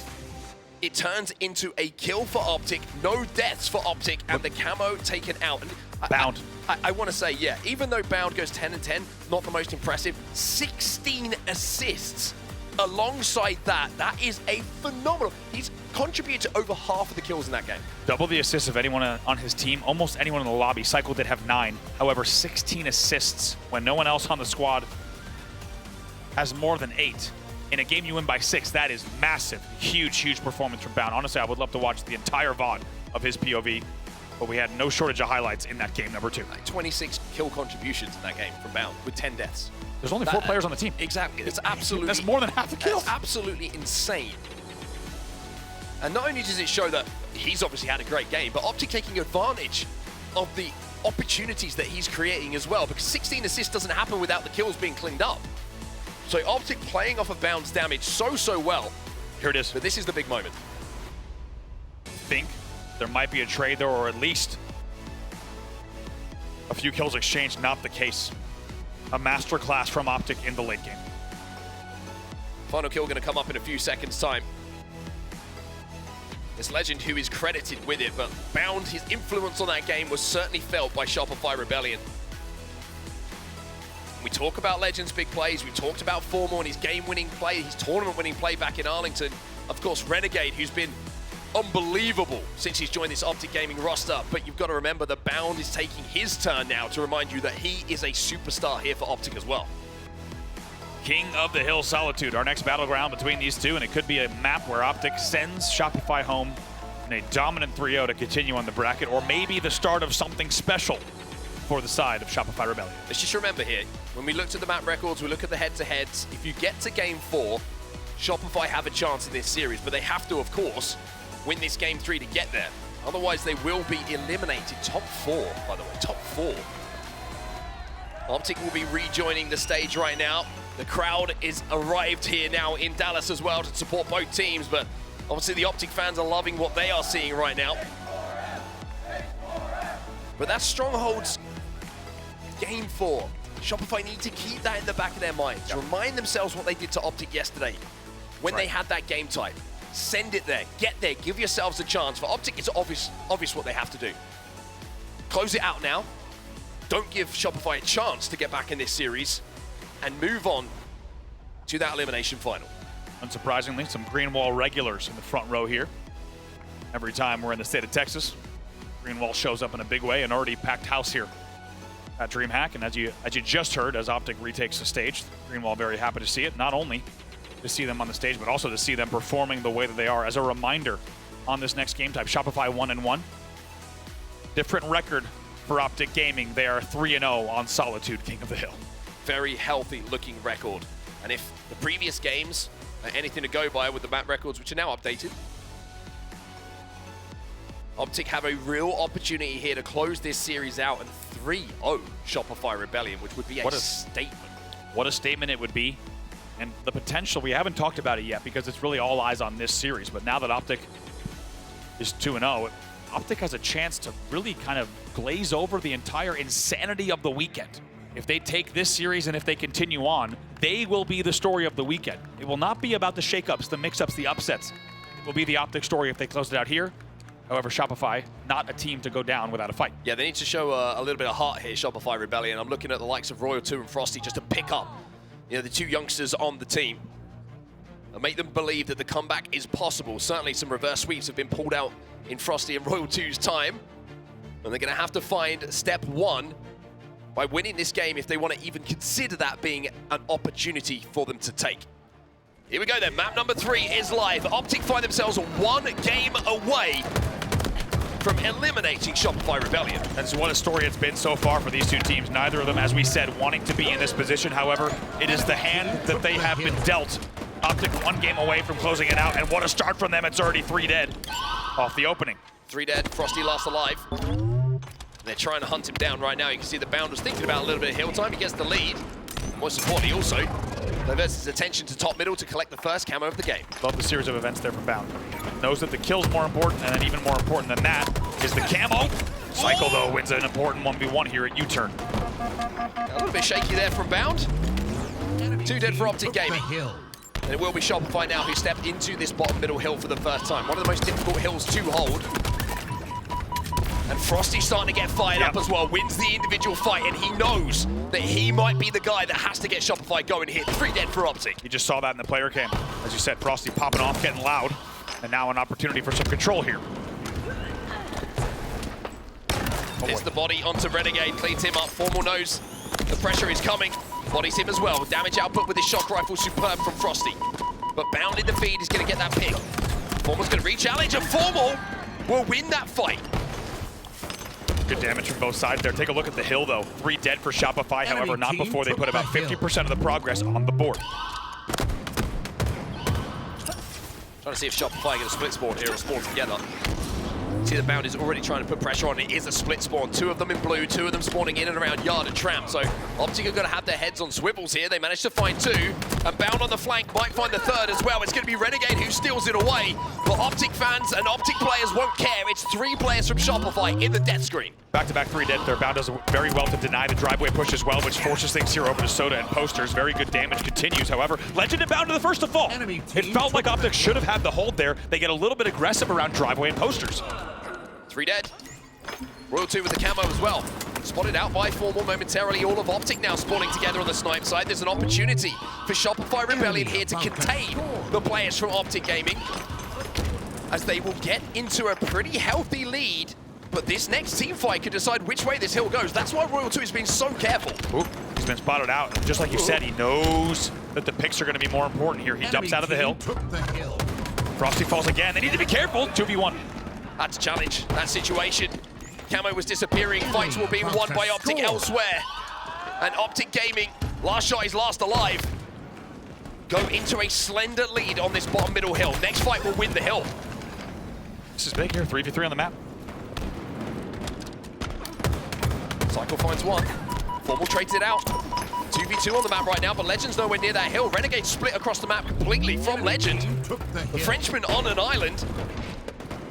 it turns into a kill for Optic, no deaths for Optic, and the camo taken out. And Bound. I want to say, yeah, even though Bound goes 10-10, not the most impressive, 16 assists. Alongside that, that is a phenomenal. He's contributed to over half of the kills in that game. Double the assists of anyone on his team, almost anyone in the lobby. Cykul did have 9. However, 16 assists when no one else on the squad has more than 8. In a game you win by 6, that is massive. Huge performance from Bound. Honestly, I would love to watch the entire VOD of his POV, but we had no shortage of highlights in that game, number 2. Like 26 kill contributions in that game from Bound with 10 deaths. There's only 4 players on the team. Exactly. It's absolutely... That's more than half the kills. That's absolutely insane. And not only does it show that he's obviously had a great game, but Optic taking advantage of the opportunities that he's creating as well, because 16 assists doesn't happen without the kills being cleaned up. So Optic playing off of Bound's damage so well. Here it is. But this is the big moment. Think there might be a trade there, or at least a few kills exchanged. Not the case. A masterclass from Optic in the late game. Final kill going to come up in a few seconds' time. It's Lqgend who is credited with it, but Bound, his influence on that game was certainly felt by Shopify Rebellion. We talk about Lqgend's big plays, we talked about Formal and his game-winning play, his tournament-winning play back in Arlington. Of course, Renegade, who's been unbelievable since he's joined this Optic Gaming roster, but you've got to remember that Bound is taking his turn now to remind you that he is a superstar here for Optic as well. King of the Hill Solitude, our next battleground between these two, and it could be a map where Optic sends Shopify home in a dominant 3-0 to continue on the bracket, or maybe the start of something special for the side of Shopify Rebellion. Let's just remember here, when we looked at the map records, we look at the head-to-heads, if you get to game 4, Shopify have a chance in this series, but they have to, of course, win this game 3 to get there. Otherwise, they will be eliminated. Top 4, by the way, top 4. Optic will be rejoining the stage right now. The crowd is arrived here now in Dallas as well to support both teams, but obviously the Optic fans are loving what they are seeing right now. But that's Stronghold's game 4. Shopify need to keep that in the back of their minds. Yep. Remind themselves what they did to Optic yesterday when they had that game type. Send it there, get there, give yourselves a chance. For Optic, it's obvious what they have to do. Close it out now. Don't give Shopify a chance to get back in this series and move on to that elimination final. Unsurprisingly, some green wall regulars in the front row here. Every time we're in the state of Texas, green wall shows up in a big way, an already packed house here at DreamHack. And as you just heard, as Optic retakes the stage, green wall very happy to see it. Not only to see them on the stage, but also to see them performing the way that they are. As a reminder, on this next game type, Shopify 1-1. Different record for Optic Gaming. They are 3-0 on Solitude, King of the Hill. Very healthy looking record. And if the previous games are anything to go by with the map records, which are now updated, Optic have a real opportunity here to close this series out and 3-0 Shopify Rebellion, which would be a statement. What a statement it would be. And the potential, we haven't talked about it yet because it's really all eyes on this series. But now that Optic is 2-0, Optic has a chance to really kind of glaze over the entire insanity of the weekend. If they take this series and if they continue on, they will be the story of the weekend. It will not be about the shakeups, the mix-ups, the upsets. It will be the Optic story if they close it out here. However, Shopify, not a team to go down without a fight. Yeah, they need to show a little bit of heart here, Shopify Rebellion. I'm looking at the likes of Royal 2 and Frosty just to pick up, you know, the two youngsters on the team and make them believe that the comeback is possible. Certainly some reverse sweeps have been pulled out in Frosty and Royal 2's time. And they're going to have to find step one by winning this game if they want to even consider that being an opportunity for them to take. Here we go then, map number 3 is live. Optic find themselves 1 game away from eliminating Shopify Rebellion. And so what a story it's been so far for these two teams. Neither of them, as we said, wanting to be in this position. However, it is the hand that they have been dealt. Optic 1 game away from closing it out, and what a start from them. It's already 3 dead off the opening. 3 dead, Frosty last alive. And they're trying to hunt him down right now. You can see the Bound was thinking about a little bit of hill time. He gets the lead. Most importantly also, diverts his attention to top middle to collect the first camo of the game. Love the series of events there from Bound. Knows that the kill's more important, and then even more important than that is the camo. Cykul, though, wins an important 1v1 here at U-turn. A little bit shaky there from Bound. 2 dead for Optic Gaming. And it will be Shopify now who step into this bottom middle hill for the first time. One of the most difficult hills to hold. And Frosty's starting to get fired up as well. Wins the individual fight, and he knows that he might be the guy that has to get Shopify going here. 3 dead for Optic. You just saw that in the player cam. As you said, Frosty popping off, getting loud. And now an opportunity for some control here. Hits the body onto Renegade, cleans him up. Formal knows the pressure is coming. Bodies him as well. Damage output with his shock rifle, superb from Frosty. But Bound in the feed is going to get that pick. Formal's going to re-challenge, and Formal will win that fight. Good damage from both sides there. Take a look at the hill, though. 3 dead for Shopify, however, not before they put about 50% of the progress on the board. Trying to see if Shopify get a split spawn here or spawn together. See the Bound is already trying to put pressure on. It is a split spawn. 2 of them in blue, 2 of them spawning in and around Yard and Tramp. So Optic are going to have their heads on swivels here. They managed to find 2. And Bound on the flank might find the 3rd as well. It's going to be Renegade who steals it away. But Optic fans and Optic players won't care. It's 3 players from Shopify in the death screen. Back-to-back 3 dead there. Bound does very well to deny the driveway push as well, which forces things here over to Soda and Posters. Very good damage continues, however. Lqgend and Bound to the first to fall. It felt like Optic should have had the hold there. They get a little bit aggressive around driveway and Posters. 3 dead. Royal 2 with the camo as well. Spotted out by Formal momentarily. All of Optic now spawning together on the snipe side. There's an opportunity for Shopify Rebellion here to contain the players from Optic Gaming, as they will get into a pretty healthy lead. But this next team fight could decide which way this hill goes. That's why Royal 2 has been so careful. Ooh, he's been spotted out. Just like you said, he knows that the picks are going to be more important here. He dumps out of the hill. Frosty falls again. They need to be careful. 2v1. Had to challenge that situation. Camo was disappearing. Fights were being won by Optic elsewhere. And Optic Gaming, LastShot is last alive, go into a slender lead on this bottom middle hill. Next fight will win the hill. This is big here. 3v3 on the map. Cykul finds 1. Formal trades it out. 2v2 on the map right now, but Lqgend's nowhere near that hill. Renegade split across the map completely from Lqgend. The Frenchman on an island.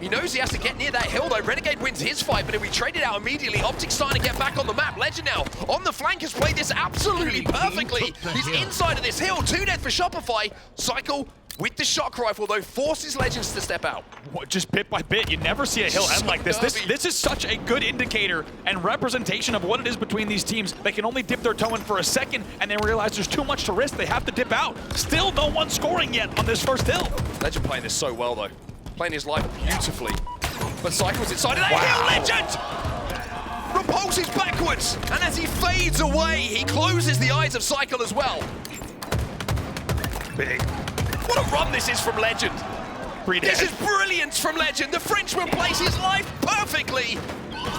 He knows he has to get near that hill, though. Renegade wins his fight, but if we trade it out immediately, Optic's starting to get back on the map. Lqgend now on the flank has played this absolutely perfectly. He's inside of this hill. 2 dead for Shopify. Cykul with the shock rifle, though, forces Lqgend to step out. Just bit by bit. You never see a hill end like this. This is such a good indicator and representation of what it is between these teams. They can only dip their toe in for a second, and they realize there's too much to risk. They have to dip out. Still no one scoring yet on this first hill. Lqgend playing this so well, though. Playing his life beautifully. But Cykul's inside of that hill. Lqgend repulses backwards, and as he fades away, he closes the eyes of Cykul as well. Big. What a run this is from Lqgend. This is brilliance from Lqgend. The Frenchman plays his life perfectly.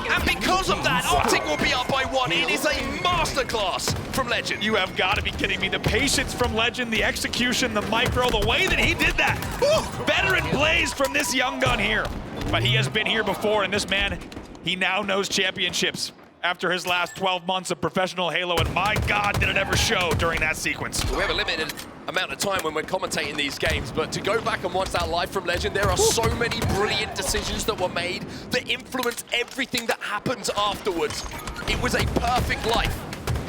And because of that, Optic will be up by 1. It is a masterclass from Lqgend. You have got to be kidding me. The patience from Lqgend, the execution, the micro, the way that he did that. Veteran plays praise from this young gun here. But he has been here before, and this man, he now knows championships after his last 12 months of professional Halo, and my God, did it ever show during that sequence. We have a limited amount of time when we're commentating these games, but to go back and watch that live from Lqgend, there are so many brilliant decisions that were made that influence everything that happens afterwards. It was a perfect life.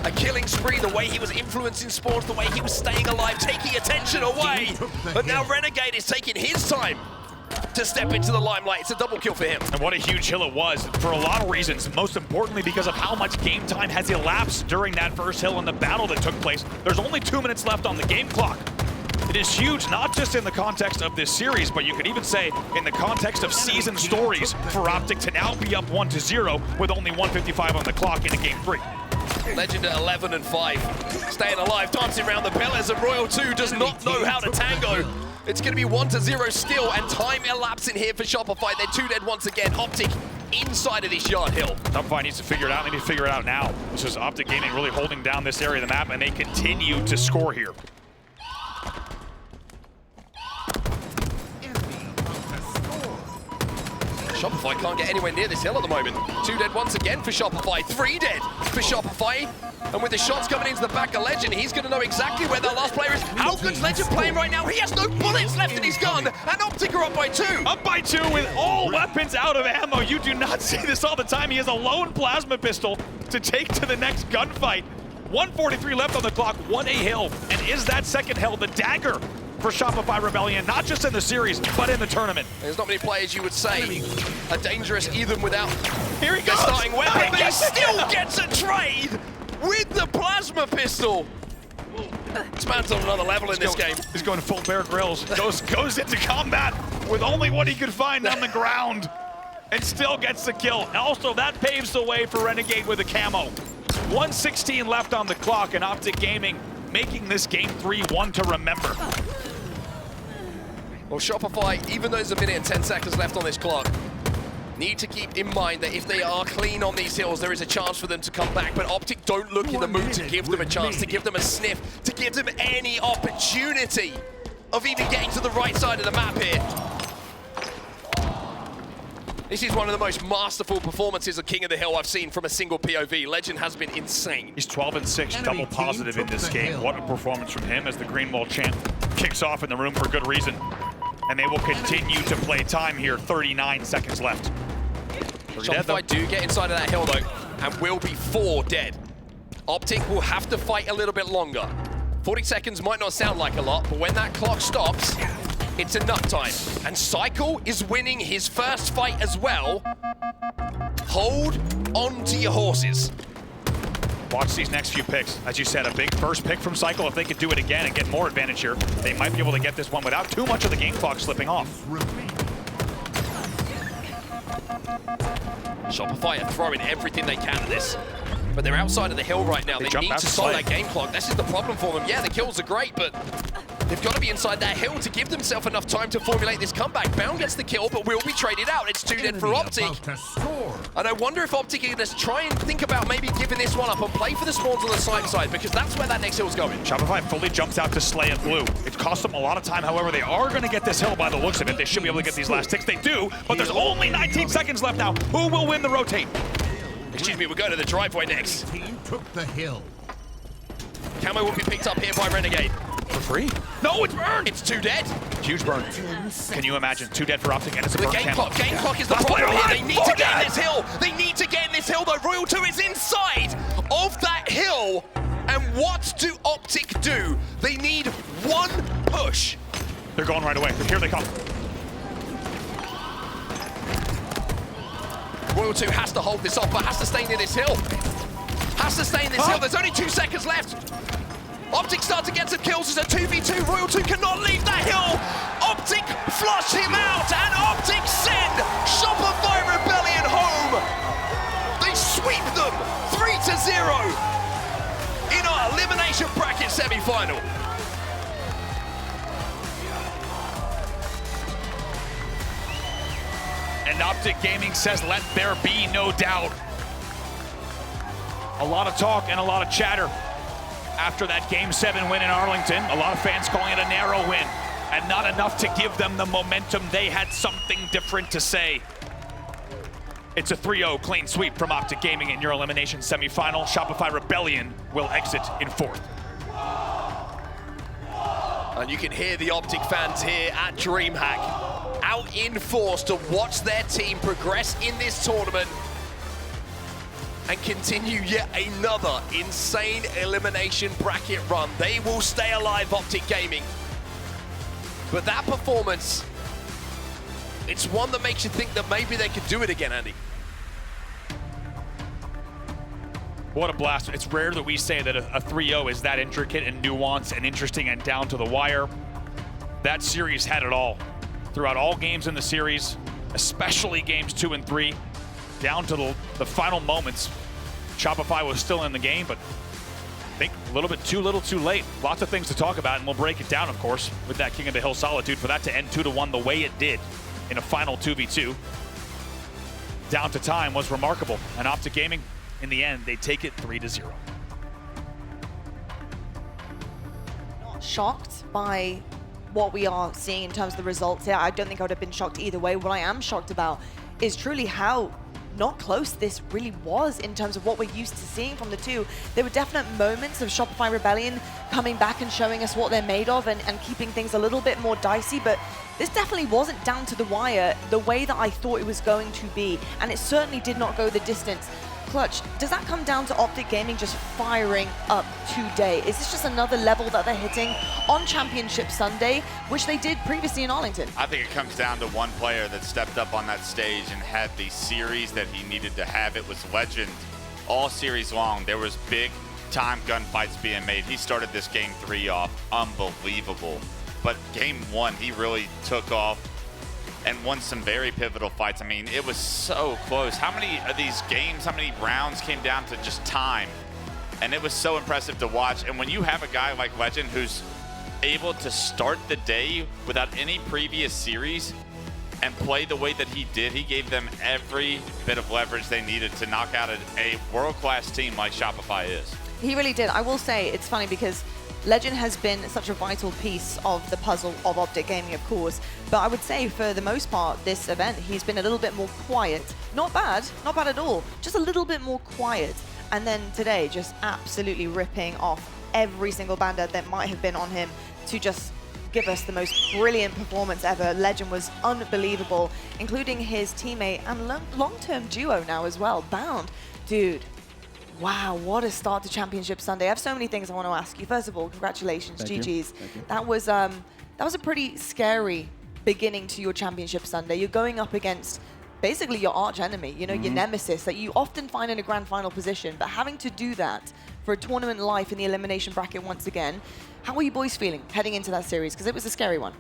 A killing spree, the way he was influencing spawns, the way he was staying alive, taking attention away. But now Renegade is taking his time to step into the limelight. It's a double kill for him. And what a huge hill it was for a lot of reasons, most importantly because of how much game time has elapsed during that first hill and the battle that took place. There's only 2 minutes left on the game clock. It is huge, not just in the context of this series, but you could even say in the context of season stories for Optic to now be up 1-0 with only 1:55 on the clock in a game 3. Lqgend at 11 and 5, staying alive, dancing around the pillars, and Royal 2 does not know how to tango. It's going to be 1-0 still, and time elapsing here for Shopify. They're 2 dead once again. Optic inside of this yard hill. Shopify needs to figure it out. They need to figure it out now. This is Optic Gaming really holding down this area of the map, and they continue to score here. Shopify can't get anywhere near this hill at the moment. 2 dead once again for Shopify. 3 dead for Shopify. And with the shots coming into the back of Lqgend, he's going to know exactly where their last player is. How good's Lqgend playing right now? He has no bullets left in his gun. And Optic are up by 2. Up by 2 with all weapons out of ammo. You do not see this all the time. He has a lone plasma pistol to take to the next gunfight. 1:43 left on the clock, 1A hill. And is that second hill the dagger for Shopify Rebellion, not just in the series, but in the tournament? There's not many players you would say are dangerous even without Here he the goes. starting weapon, but he still gets a trade with the plasma pistol. This man's on another level in this game. He's going full Bear Grylls. Goes into combat with only what he could find on the ground and still gets the kill. And also, that paves the way for Renegade with a camo. 1:16 left on the clock, and Optic Gaming making this game 3 one to remember. Well, Shopify, even though there's a minute and 10 seconds left on this clock, need to keep in mind that if they are clean on these hills, there is a chance for them to come back. But Optic don't look in the mood to give them a chance, to give them a sniff, to give them any opportunity of even getting to the right side of the map here. This is one of the most masterful performances of King of the Hill I've seen from a single POV. Lqgend has been insane. He's 12 and 6, double positive in this game. What a performance from him as the Greenwall chant kicks off in the room for good reason. And they will continue to play time here, 39 seconds left. Shopify do get inside of that hill though, and will be 4 dead. Optic will have to fight a little bit longer. 40 seconds might not sound like a lot, but when that clock stops, it's enough time. And Cykul is winning his first fight as well. Hold on to your horses. Watch these next few picks. As you said, a big first pick from Cykul. If they could do it again and get more advantage here, they might be able to get this one without too much of the game clock slipping off. Shopify are throwing everything they can at this. But they're outside of the hill right now. They jump need out to to stop play. that game clock. This is the problem for them. Yeah, the kills are great, but they've got to be inside that hill to give themselves enough time to formulate this comeback. Bound gets the kill, but will be traded out. It's 2 dead for Optic. And I wonder if Optic are going to try and think about maybe giving this one up and play for the spawns on the side, because that's where that next hill's going. Shopify fully jumps out to Slay and Blue. It cost them a lot of time, however, they are going to get this hill by the looks of it. They should be able to get these last ticks. They do, but there's only 19 seconds left now. Who will win the rotate? Excuse me, we'll go to the driveway next. Team took the hill. Camo will be picked up here by Renegade. For free? No, it's burned! It's 2 dead. Huge burn. Can you imagine? 2 dead for Optic, and it's a The burn game camo. clock is the Last problem player here. They alive! need 4 to get in dead! this hill. They need to get in this hill, though. Royal 2 is inside of that hill. And what do Optic do? They need one push. They're going right away. Here they come. Royal 2 has to hold this off, but has to stay near this hill. Has to stay in this hill. There's only 2 seconds left. Optic start to get some kills. It's a 2v2. Royal 2 cannot leave that hill. Optic flush him out, and Optic send Shopify Rebellion home. They sweep them 3-0 in our elimination bracket semi-final. And Optic Gaming says, let there be no doubt. A lot of talk and a lot of chatter after that Game 7 win in Arlington. A lot of fans calling it a narrow win, and not enough to give them the momentum. They had something different to say. It's a 3-0 clean sweep from Optic Gaming in your elimination semifinal. Shopify Rebellion will exit in 4th. And you can hear the Optic fans here at DreamHack out in force to watch their team progress in this tournament and continue yet another insane elimination bracket run. They will stay alive, Optic Gaming. But that performance, it's one that makes you think that maybe they could do it again, Andy. What a blast. It's rare that we say that a 3-0 is that intricate and nuanced and interesting and down to the wire. That series had it all. Throughout all games in the series, especially games 2 and 3, down to the final moments, Shopify was still in the game, but I think a little bit too little too late. Lots of things to talk about, and we'll break it down, of course, with that King of the Hill Solitude. For that to end 2-1 the way it did in a final 2v2, down to time, was remarkable. And Optic Gaming, in the end, they take it 3-0. Not shocked by what we are seeing in terms of the results here. I don't think I would have been shocked either way. What I am shocked about is truly how not close this really was in terms of what we're used to seeing from the two. There were definite moments of Shopify Rebellion coming back and showing us what they're made of and keeping things a little bit more dicey, but this definitely wasn't down to the wire the way that I thought it was going to be, and it certainly did not go the distance. Clutch, does that come down to Optic Gaming just firing up today? Is this just another level that they're hitting on Championship Sunday, which they did previously in Arlington? I think it comes down to one player that stepped up on that stage and had the series that he needed to have. It was Lqgend. All series long, there was big time gunfights being made. He started this game 3 off unbelievable. But game 1, he really took off and won some very pivotal fights. I mean, it was so close. How many of these games, how many rounds came down to just time? And it was so impressive to watch. And when you have a guy like Lqgend who's able to start the day without any previous series and play the way that he did, he gave them every bit of leverage they needed to knock out a world-class team like Shopify is. He really did. I will say it's funny because Lqgend has been such a vital piece of the puzzle of Optic Gaming, of course, but I would say for the most part, this event, he's been a little bit more quiet. Not bad at all, just a little bit more quiet. And then today, just absolutely ripping off every single bandit that might have been on him to just give us the most brilliant performance ever. Lqgend was unbelievable, including his teammate and long-term duo now as well, Bound. Dude. Wow, what a start to Championship Sunday. I have so many things I want to ask you. First of all, congratulations, GG's. That was a pretty scary beginning to your Championship Sunday. You're going up against basically your arch enemy, you know, your nemesis that you often find in a grand final position, but having to do that for a tournament life in the elimination bracket once again, how are you boys feeling heading into that series? Because it was a scary one.